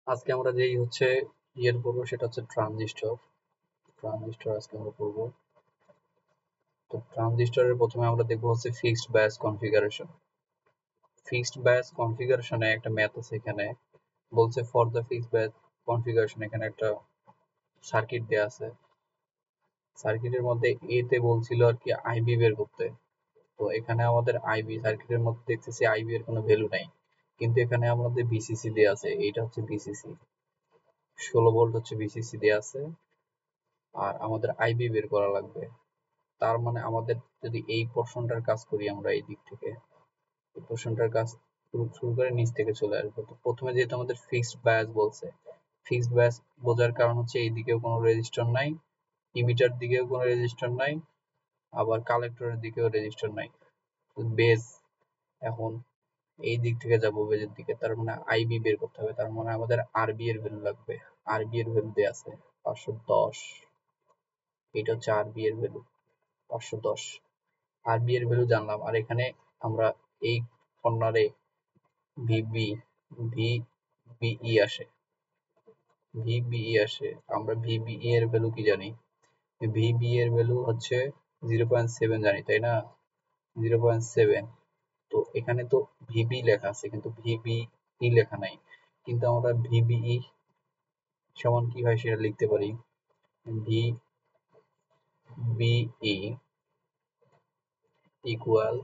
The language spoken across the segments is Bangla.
আজকে আমরা যেই হচ্ছে ইয়ের পড়বো সেটা হচ্ছে ট্রানজিস্টর আজকে আমরা পড়বো। তো ট্রানজিস্টরের প্রথমে আমরা দেখবো হচ্ছে ফিক্সড বায়াস কনফিগারেশনে একটা ম্যাথ আছে। এখানে বলছে for the fixed bias configuration, এখানে একটা সার্কিট দেয়া আছে। সার্কিটের মধ্যে এ তে বলছিল আর কি আইবি বের করতে। তো এখানে আমাদের আইবি সার্কিটের মধ্যে দেখতেছি আইবি এর কোনো ভ্যালু নাই, কিন্তু এখানে আমাদের বিসিসি দেয়া আছে। এইটা হচ্ছে বিসিসি, 16 ভোল্ট হচ্ছে বিসিসি দেয়া আছে, আর আমাদের আইবি বের করা লাগবে। তার মানে আমাদের যদি এই পোর্শনটার কাজ করি আমরা এই দিক থেকে, এই পোর্শনটার কাজ শুরু করে নিচ থেকে চলে আসবো। তো প্রথমে যেহেতু আমাদের ফিক্সড বায়াস বলছে, ফিক্সড বায়াস বোঝার কারণ হচ্ছে এই দিকেও কোনো রেজিস্টর নাই, ইমিটার দিকেও কোনো রেজিস্টর নাই, আবার কালেক্টরের দিকেও রেজিস্টর নাই, বেজ। এখন এই দিক থেকে যাবো বেজের দিকে, তার মানে আইবি বের করতে হবে। তার মানে আমাদের আরবি এর ভ্যালু লাগবে। আরবি এর ভ্যালু দেয়া আছে 510, এটা হচ্ছে আরবি এর ভ্যালু 510। আরবি এর ভ্যালু জানলাম, আর এখানে আমরা এই কর্নারে ভিবি ভিবিই আসে, ভিবিই আসে। আমরা ভিবিই এর ভ্যালু কি জানি? ভিবি এর ভ্যালু হচ্ছে 0.7 জানি, তাই না? 0.7। তো এখানে তো ভিবি লেখা আছে কিন্তু ভিবিই লেখা নাই, কিন্তু আমরা ভিবিই সমান কি হয় সেটা লিখতে পারি। VBE equal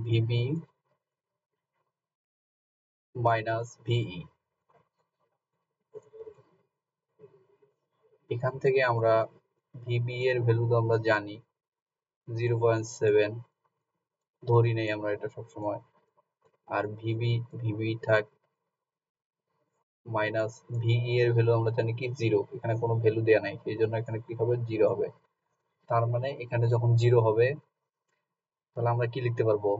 VB minus ভিই। এখান থেকে আমরা ভিবি এর ভ্যালু তো আমরা জানি 0.7, ধরি নেই আমরা এটা সবসময়। আর ভিবি ভিবি থাক, মাইনাস ভিই এর ভ্যালু আমরা জানি কি 0, এখানে কোনো ভ্যালু দেয়া নাই, সেই জন্য এখানে কি হবে 0 হবে। তার মানে এখানে যখন 0 হবে তাহলে আমরা কি লিখতে পারবো?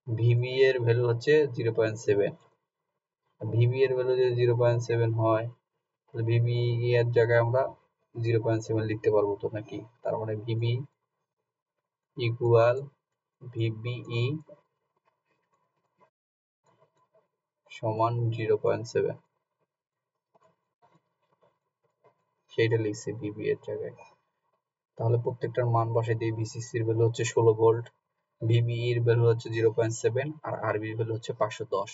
ভিবি এর ভ্যালু হচ্ছে 0.7। ভিবি এর ভ্যালু যদি 0.7 হয় তাহলে ভিবি এর জায়গায় আমরা 0.7 লিখতে পারবো তো নাকি? তার মানে ভিবি ইকুয়াল ভিবিই সমান 0.7, সেইটা লিখছি ভিবি এর জায়গায়। তাহলে প্রত্যেকটার মান বসাই দিই। ভিসিসির ভ্যালু হচ্ছে 16 ভোল্ট, ভিবিই এর ভ্যালু হচ্ছে 0.7, আর আরবির ভ্যালু হচ্ছে 510।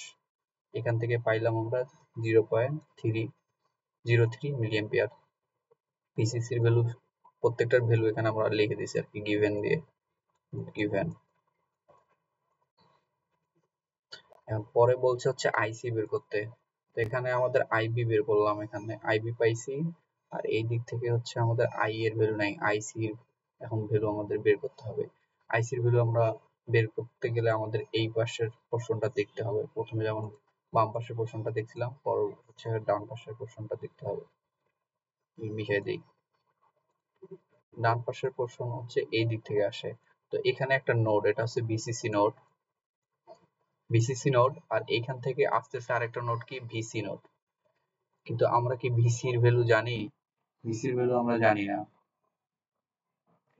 এখান থেকে পাইলাম আমরা 0.303 মিলি অ্যাম্পিয়ার। ভিসিসির ভ্যালু, প্রত্যেকটার ভ্যালু এখানে আমরা লিখে দিছি আর কি, গিভেন দিয়ে, গিভেন। এখন পরে বলছে হচ্ছে আইসি বের করতে। তো এখানে আমাদের আইবি বের করলাম, এখানে আইবি পাইছি, আর এই দিক থেকে হচ্ছে আমাদের আই এর ভ্যালু নাই, আইসির এখন ভ্যালু আমাদের বের করতে হবে। আইসির ভ্যালু আমরা বের করতে গেলে আমাদের এই পাশের পোর্শনটা দেখতে হবে। প্রথমে যেমন বাম পাশের পোর্শনটা দেখছিলাম, পর হচ্ছে ডান পাশের পোর্শনটা দেখতে হবে। মিশাই দিই, ডান পাশের পোর্শন হচ্ছে এই দিক থেকে আসে। তো এখানে একটা নোড, এটা হচ্ছে বিসিসি নোড, বিসিসি নোড, আর এইখান থেকে আসতেছে আরেকটা নোড কি ভিসি নোড। কিন্তু আমরা কি ভিসির ভ্যালু জানি? ভিসির ভ্যালু আমরা জানি না,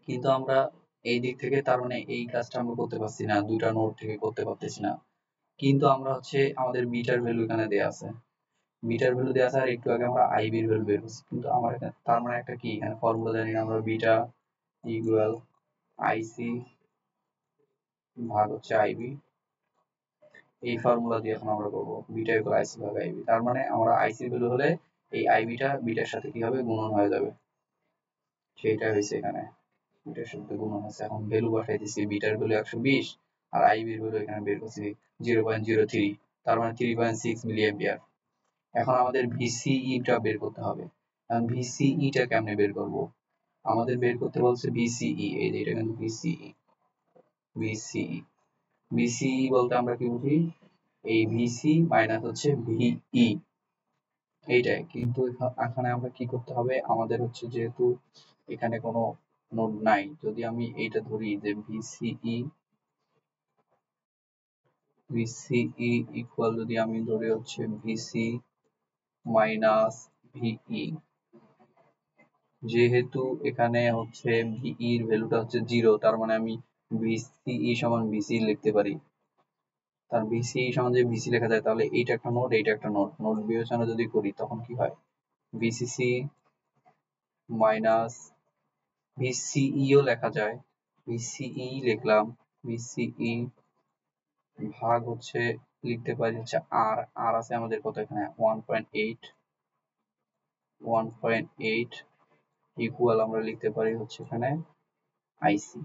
কিন্তু আমরা এই দিক থেকে তার মানে এই কাজটা আমরা করতে পারছি না, দুইটা নোড থেকে করতে পারতেছি না। কিন্তু আমরা হচ্ছে আমাদের বিটার ভ্যালু এখানে দেয়া আছে, বিটার ভ্যালু দেয়া আছে, আর একটু আগে আমরা আইবির ভ্যালু বের করছি, কিন্তু আমার এখানে তার মানে একটা কি এখানে ফর্মুলা জানি না আমরা, বিটা ইকুয়াল আইসি ভাগ হচ্ছে আইবি। এই ফর্মুলা দিয়ে এখন আমরা করবো বিটা ইকুয়াল আইসি ভাগ আইবি। তার মানে আমরা আইসির ভ্যালু হলে এই আইবিটা বিটার সাথে কি হবে, গুণন হয়ে যাবে, সেইটা হয়েছে এখানে, বিটার সাথে গুণন হয়েছে। এখন ভ্যালু বসাই দিছি, বিটার ভ্যালু 120 আর আইবির ভ্যালু এখানে বের করছি 0.03, তার মানে 3.6 মিলি অ্যাম্পিয়ার। এখন আমাদের ভিসিই টা বের করতে হবে। এখন ভিসিই টা কেমনে বের করব? আমাদের বের করতে বলছে ভিসিই, এই যে এটা কিন্তু ভিসিই, ভিসিই, ভিসিই বলতে আমরা কি বুঝি? এই ভিসি মাইনাস হচ্ছে ভিই, এইটাই। কিন্তু এখানে আমরা কি করতে হবে, আমাদের হচ্ছে যেহেতু এখানে কোনো নোড নাই, যদি আমি এইটা ধরি যে ভিসিই, ভিসিই ইকুয়াল যদি আমি ধরি হচ্ছে ভিসি মাইনাস ভিই, যেহেতু এখানে হচ্ছে ভিই এর ভ্যালুটা হচ্ছে 0, তার মানে আমি ভিসিই সমান ভিসি লিখতে পারি। তার বিসি সমান যদি বিসি লেখা যায় তাহলে এইটা একটা নোড, এইটা একটা নোড, নোড বিবেচনা যদি করি তখন কি হয়, বিসিসি মাইনাস বিসিইও লেখা যায়, বিসিই লিখলাম, বিসিই ভাগ হচ্ছে লিখতে পারি হচ্ছে আর, আর আছে আমাদের কত এখানে 1.8 ইকুয়াল আমরা লিখতে পারি হচ্ছে এখানে আইসি,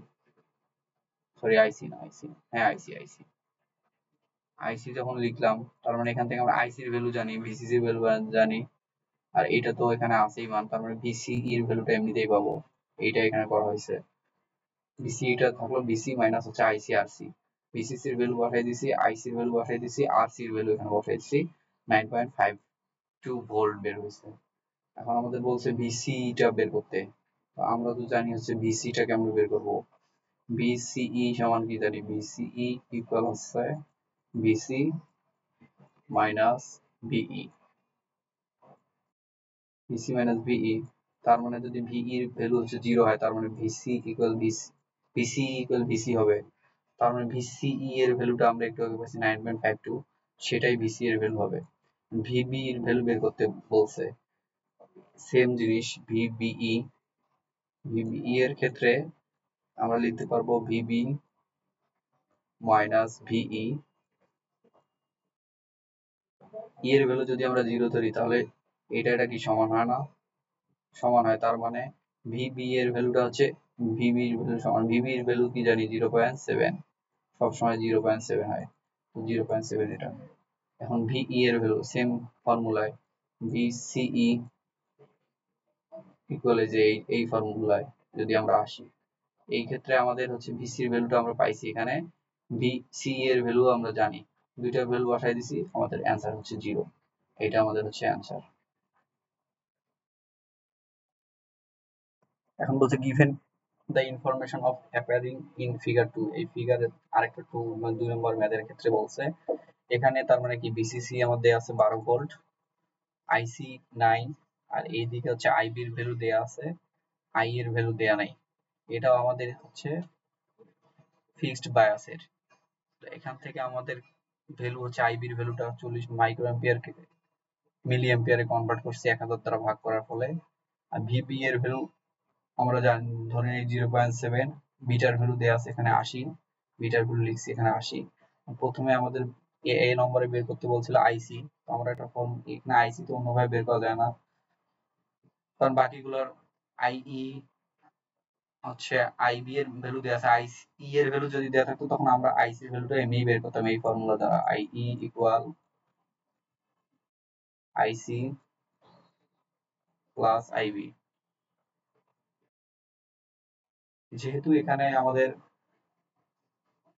সরি আইসি না, আইসি হ্যাঁ আইসি, আইসি আইসি যখন লিখলাম তার মানে এখান থেকে আমরা আইসির ভ্যালু জানি, ভিসিসির ভ্যালু জানি, আর এটা তো এখানে আছেই মান, তার মানে বিসিই এর ভ্যালুটা এমনিতেই পাবো, এইটা এখানে করা হয়েছে। বিসি এটা থাকলো বিসি মাইনাস হচ্ছে আইসি আর সি, বিসিসি এর ভ্যালু বসাই দিছি, আইসি এর ভ্যালু বসাই দিছি, আর সি এর ভ্যালু এখানে বসাই দিছি, 9.52 ভোল্ট বের হয়েছে। এখন আমাদের বলছে বিসি টা বের করতে, তো আমরা তো জানি হচ্ছে বিসি টা কেমনে বের করব, বিসিই সমান কি জানি, বিসিই ইকুয়াল হচ্ছে BC minus BE, BC minus BE, তার মানে যদি ভিই এর ভ্যালু হচ্ছে 0 হয় তার মানে VC equal BC equal VC হবে, তার মানে ভিসিই এর ভ্যালুটা আমরা একটু আগে পাইছি 9.52, সেটাই ভিসি এর ভ্যালু হবে। ভিবি এর ভ্যালু বের করতে বলছে, সেম জিনিস ভিবিই, ভিবিই এর ক্ষেত্রে আমরা লিখতে পারবো ভিবি মাইনাস ভিই, ই এর ভ্যালু যদি আমরা 0 ধরি তাহলে এটা কি সমান হয় না, সমান হয়, তার মানে ভিবি এর ভ্যালুটা হচ্ছে, ভিবি এর ভ্যালু সমান, ভিবি এর ভ্যালু কি জানি 0.7, সবসময় 0.7 হয়, তো 0.7 এটা। এখন ভিই এর ভ্যালু সেম ফর্মুলায়, ভিসিই ইকুয়াল যে এই ফর্মুলায় যদি আমরা আসি, এই ক্ষেত্রে আমাদের হচ্ছে ভিসি এর ভ্যালুটা আমরা পাইছি এখানে, ভিসি এর ভ্যালু আমরা জানি, দুইটা ভ্যালু বসাই দিছি, আমাদের অ্যান্সার হচ্ছে 0, এটা আমাদের হচ্ছে অ্যান্সার। এখন বলছে given the information of appearing in figure 2, এই ফিগারের আরেকটা 2 মানে 2 নম্বর ম্যাথের ক্ষেত্রে বলছে, এখানে তার মানে কি বিসিসি আমাদের আছে 12 ভোল্ট, আইসি 9, আর এইদিকে হচ্ছে আইবি এর ভ্যালু দেয়া আছে, আই এর ভ্যালু দেয়া নাই, এটাও আমাদের হচ্ছে ফিক্সড বায়াসের, তো এখান থেকে আমাদের ভ্যালু হচ্ছে আইবি এর ভ্যালুটা 40 মাইক্রো অ্যাম্পিয়ার কে মিলি অ্যাম্পিয়ারে কনভার্ট করছি 1000 দ্বারা ভাগ করার ফলে, আর ভিবি এর ভ্যালু আমরা জানি ধরে নিই 0.7, বিটার ভ্যালু দেওয়া আছে এখানে 80, বিটার ভ্যালু লিখছি এখানে 80। প্রথমে আমাদের এ নম্বরে বের করতে বলছিল আইসি, তো আমরা একটা ফর্ম এখানে আইসি তো অন্যভাবে বের করা যায় না, কারণ বাকিগুলোর আইই হচ্ছে আইবি এর ভ্যালু দেওয়া আছে, আইসি এর ভ্যালু যদি দেওয়া থাকতো তখন আমরা আইসি এর ভ্যালুটা এমনি বের করতাম এই ফর্মুলা দ্বারা, IE equal IC plus IB. যেহেতু এখানে আমাদের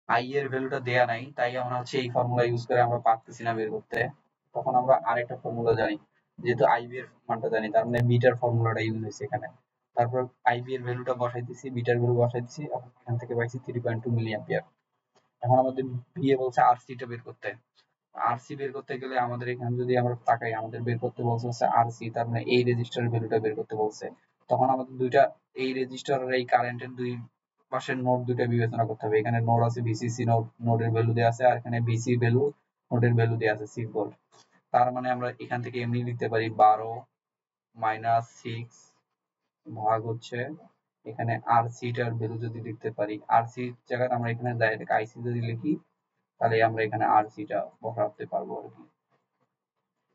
আই এর ভ্যালুটা দেয়া নাই তাই আমরা হচ্ছে এই ফর্মুলা ইউজ করে আমরা পারতেছি না বের করতে, তখন আমরা আরেকটা ফর্মুলা জানি, যেহেতু আইবি এর মানটা জানি তার মানে বিটার ফর্মুলাটা ইউজ হয়েছে এখানে, তারপর আইবি এর ভ্যালুটা বসাই দিছি, বিটার ভ্যালু বসাই দিছি, এখান থেকে পাইছি 3.2 মিলি অ্যাম্পিয়ার। এখন আমাদের বিএ বলছে আরসি টা বের করতে, আরসি বের করতে গেলে আমাদের এখানে যদি আমরা তাকাই আমাদের বের করতে বলছে হচ্ছে আরসি, তার মানে এই রেজিস্টারের ভ্যালুটা বের করতে বলছে, তখন আমাদের দুইটা এই রেজিস্টার আর এই কারেন্টের দুই পাশের নোড দুইটা বিবেচনা করতে হবে, এখানে নোড আছে ভিসিসি নোড, নোডের ভ্যালু দেওয়া আছে, আর এখানে ভিসি ভ্যালু নোডের ভ্যালু দেওয়া আছে 6 ভোল্ট, তার মানে আমরা এখান থেকে এমনি লিখতে পারি 12 মাইনাস 6 ভাগ হচ্ছে এখানে আরসি টার ভ্যালু যদি লিখতে পারি, আরসি জায়গায় আমরা এখানে ডাইরেক্ট আইসি যদি লিখি তাহলে আমরা এখানে আরসি টা বসাতে পারবো আর কি।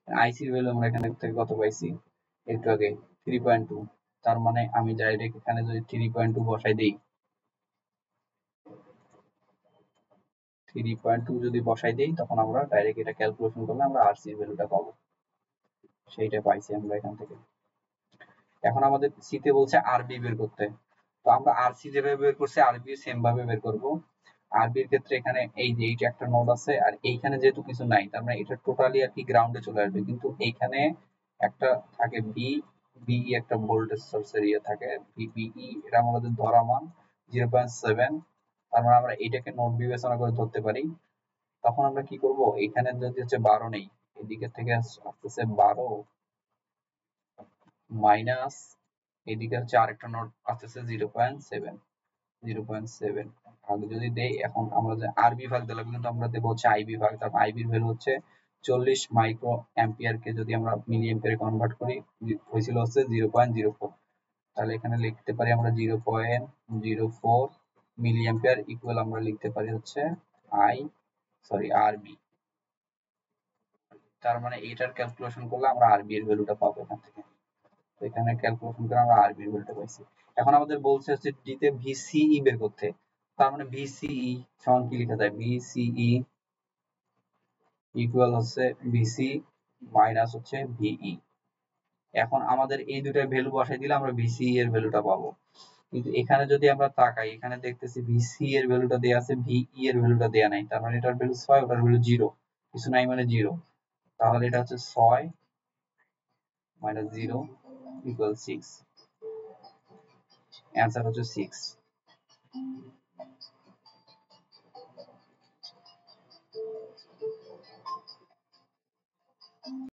আইসির ভ্যালু আমরা এখানে থেকে কত পাইছি একটু আগে 3.2, তার মানে আমি ডাইরেক্ট এখানে যদি 3.2 বসাই দেই, 3.2 যদি বসাই দেই তখন আমরা ডাইরেক্ট এটা ক্যালকুলেশন করলে আমরা আরসি এর ভ্যালুটা পাবো, সেইটা পাইছি আমরা এখান থেকে। এখন আমাদের সি তে বলছে আরবি বের করতে, তো আমরা আরসি যেভাবে বের করছি আরবি সেম ভাবে বের করব। আরবি এর ক্ষেত্রে এখানে এই যে এইটা একটা নোড আছে আর এইখানে যেহেতু কিছু নাই তার মানে এটা টোটালি আর কি গ্রাউন্ডে চলে আসবে, কিন্তু এইখানে একটা থাকে বি, বিই একটা ভোল্টেজ সোর্সের ইয়ে থাকে বিই, এটা আমাদের ধরা মান 0.7, তার মানে আমরা এটাকে নোড বিবেচনা করে ধরতে পারি। তখন আমরা কি করব, এখানে যদি হচ্ছে 12 নেই, এদিকে থেকে আসতেছে 12 মাইনাস এদিকে হচ্ছে আরেকটা নোট আসতেছে 0.7, 0.7 ভাগ যদি দেই, এখন আমরা যে আর বিভাগ দিলাম কিন্তু আমরা দেবো হচ্ছে আই বিভাগ। তারপর আই বির ভ্যালু হচ্ছে 40 মাইক্রো অ্যাম্পিয়ার কে যদি আমরা মিলি অ্যাম্পিয়ারে কনভার্ট করি হয়েছিল হচ্ছে 0.04। তাহলে এখানে লিখতে পারি আমরা 0.04 মিলি অ্যাম্পিয়ার ইকুয়াল আমরা লিখতে পারি হচ্ছে আই সরি আর বি। তার মানে এটার ক্যালকুলেশন করলে আমরা আর বি এর ভ্যালুটা পাবো এখান থেকে। তো এখানে ক্যালকুলেশন করে আমরা আর বি এর ভ্যালুটা পাইছি। এখন আমাদের বলছে হচ্ছে ডি তে ভিসিই বের করতে। তার মানে ভিসিই সমান কি লেখা যায়, ভিসিই ইকুয়াল হচ্ছে ভিসি মাইনাস হচ্ছে ভিই। এখন আমাদের এই দুটার ভ্যালু বসাই দিলে আমরা ভিসিই এর ভ্যালুটা পাবো। কিন্তু এখানে যদি আমরা তাকাই, এখানে দেখতেছি ভিসি এর ভ্যালুটা দেয়া আছে, ভিই এর ভ্যালুটা দেয়া নাই। তার মানে এটার ভ্যালু 6, ওটার ভ্যালু 0, কিছু নাই মানে 0। তাহলে এটা হচ্ছে 6 মাইনাস 0 ইকুয়াল 6। অ্যান্সার হচ্ছে 6।